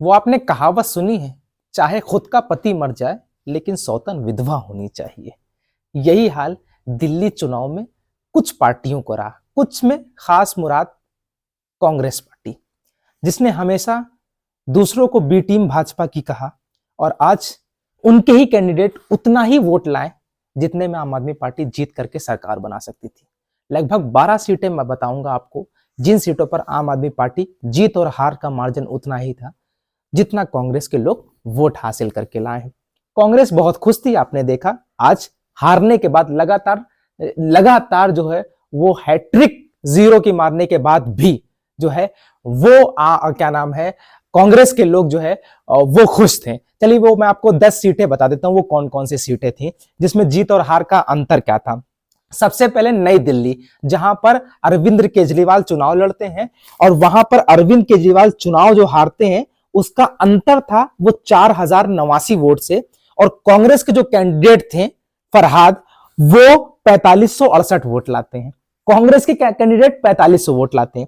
वो आपने कहावत सुनी है, चाहे खुद का पति मर जाए लेकिन सौतन विधवा होनी चाहिए। यही हाल दिल्ली चुनाव में कुछ पार्टियों को रहा, कुछ में खास मुराद कांग्रेस पार्टी, जिसने हमेशा दूसरों को बी टीम भाजपा की कहा और आज उनके ही कैंडिडेट उतना ही वोट लाए जितने में आम आदमी पार्टी जीत करके सरकार बना सकती थी। लगभग 12 सीटें मैं बताऊंगा आपको, जिन सीटों पर आम आदमी पार्टी जीत और हार का मार्जिन उतना ही था जितना कांग्रेस के लोग वोट हासिल करके लाए हैं। कांग्रेस बहुत खुश थी, आपने देखा आज हारने के बाद लगातार जो है वो हैट्रिक जीरो की मारने के बाद भी जो है वो क्या नाम है, कांग्रेस के लोग जो है वो खुश थे। चलिए वो मैं आपको 10 सीटें बता देता हूं, वो कौन कौन सी सीटें थी जिसमें जीत और हार का अंतर क्या था। सबसे पहले नई दिल्ली, जहां पर अरविंद केजरीवाल चुनाव लड़ते हैं और वहां पर अरविंद केजरीवाल चुनाव जो हारते हैं उसका अंतर था वो 4089 वोट से, और कांग्रेस के जो कैंडिडेट थे फरहाद वो 4568 वोट लाते हैं। कांग्रेस के कैंडिडेट 4500 वोट लाते हैं।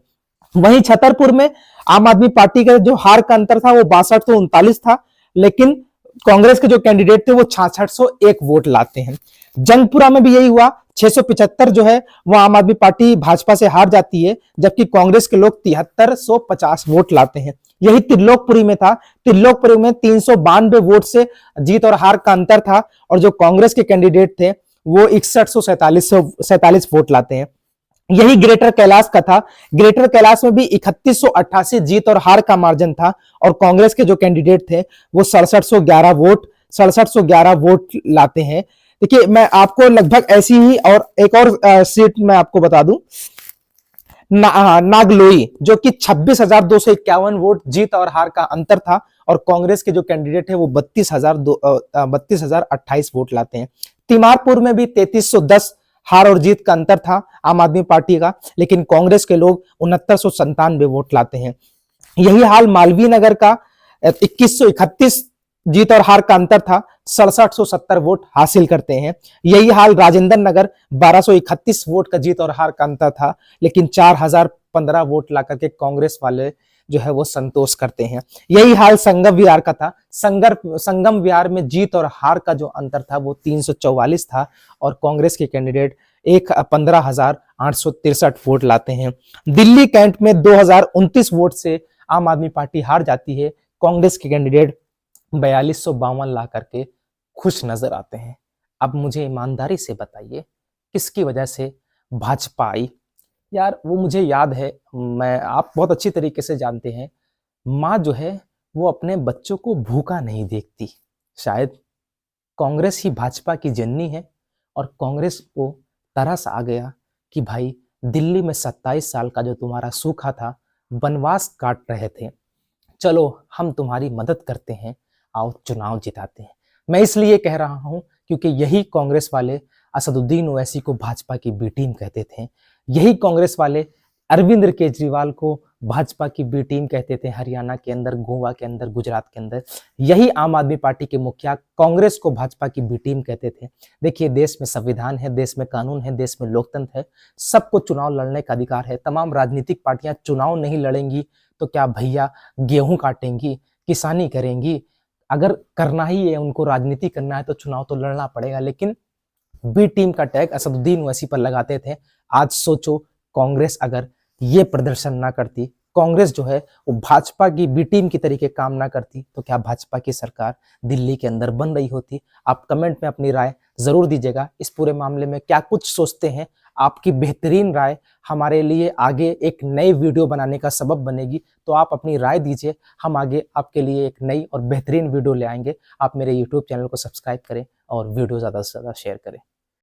वहीं छतरपुर में आम आदमी पार्टी का जो हार का अंतर था वो 6239 था, लेकिन कांग्रेस के जो कैंडिडेट थे वो 6601 वोट लाते हैं। जंगपुरा में भी यही हुआ, 675 जो है वो आम आदमी पार्टी भाजपा से हार जाती है, जबकि कांग्रेस के लोग 7350 वोट लाते हैं। यही त्रिलोकपुरी में था, त्रिलोकपुरी में 392 वोट से जीत और हार का अंतर था, और जो कांग्रेस के कैंडिडेट थे वो 6147 वोट लाते हैं। यही ग्रेटर कैलाश का था, ग्रेटर कैलाश में भी 3188 जीत और हार का मार्जिन था, और कांग्रेस के जो कैंडिडेट थे वो 6711 वोट लाते हैं। देखिए मैं आपको लगभग ऐसी ही और एक और सीट मैं आपको बता दूं, नागलोई, जो कि 26,251 वोट जीत और हार का अंतर था, और कांग्रेस के जो कैंडिडेट है वो 32,028 वोट लाते हैं। तिमारपुर में भी 3310 हार और जीत का अंतर था आम आदमी पार्टी का, लेकिन कांग्रेस के लोग 6997 वोट लाते हैं। यही हाल मालवीय नगर का 2131 जीत और हार का अंतर था, 6770 वोट हासिल करते हैं। यही हाल राजेंद्र नगर 1231 वोट का जीत और हार का अंतर था, लेकिन 4015 वोट ला करके कांग्रेस वाले जो है वो संतोष करते हैं। यही हाल संगम विहार का था, संगम विहार में जीत और हार का जो अंतर था वो 344 था, और कांग्रेस के कैंडिडेट 15,863 वोट लाते हैं। दिल्ली कैंट में 2029 वोट से आम आदमी पार्टी हार जाती है, कांग्रेस के कैंडिडेट 4252 ला करके खुश नजर आते हैं। अब मुझे ईमानदारी से बताइए किसकी वजह से भाजपा आई? यार वो मुझे याद है, मैं आप बहुत अच्छी तरीके से जानते हैं, माँ जो है वो अपने बच्चों को भूखा नहीं देखती। शायद कांग्रेस ही भाजपा की जननी है, और कांग्रेस को तरस आ गया कि भाई दिल्ली में 27 साल का जो तुम्हारा सूखा था, वनवास काट रहे थे, चलो हम तुम्हारी मदद करते हैं, आओ चुनाव जिताते हैं। मैं इसलिए कह रहा हूं क्योंकि यही कांग्रेस वाले असदुद्दीन ओवैसी को भाजपा की बी टीम कहते थे, यही कांग्रेस वाले अरविंद केजरीवाल को भाजपा की बी टीम कहते थे, हरियाणा के अंदर, गोवा के अंदर, गुजरात के अंदर। यही आम आदमी पार्टी के मुखिया कांग्रेस को भाजपा की बी टीम कहते थे। देखिए देश में संविधान है, देश में कानून है, देश में लोकतंत्र है, सबको चुनाव लड़ने का अधिकार है। तमाम राजनीतिक पार्टियां चुनाव नहीं लड़ेंगी तो क्या भैया गेहूं काटेंगी, किसानी करेंगी? अगर करना ही है, उनको राजनीति करना है तो चुनाव तो लड़ना पड़ेगा, लेकिन बी टीम का टैग असदुद्दीन ओवैसी पर लगाते थे। आज सोचो कांग्रेस अगर ये प्रदर्शन ना करती, कांग्रेस जो है वो भाजपा की बी टीम की तरीके काम ना करती, तो क्या भाजपा की सरकार दिल्ली के अंदर बन रही होती? आप कमेंट में अपनी राय जरूर दीजिएगा। इस पूरे मामले में क्या कुछ सोचते हैं? आपकी बेहतरीन राय हमारे लिए आगे एक नई वीडियो बनाने का सबब बनेगी, तो आप अपनी राय दीजिए, हम आगे आपके लिए एक नई और बेहतरीन वीडियो ले आएंगे। आप मेरे यूट्यूब चैनल को सब्सक्राइब करें और वीडियो ज़्यादा से ज़्यादा शेयर करें।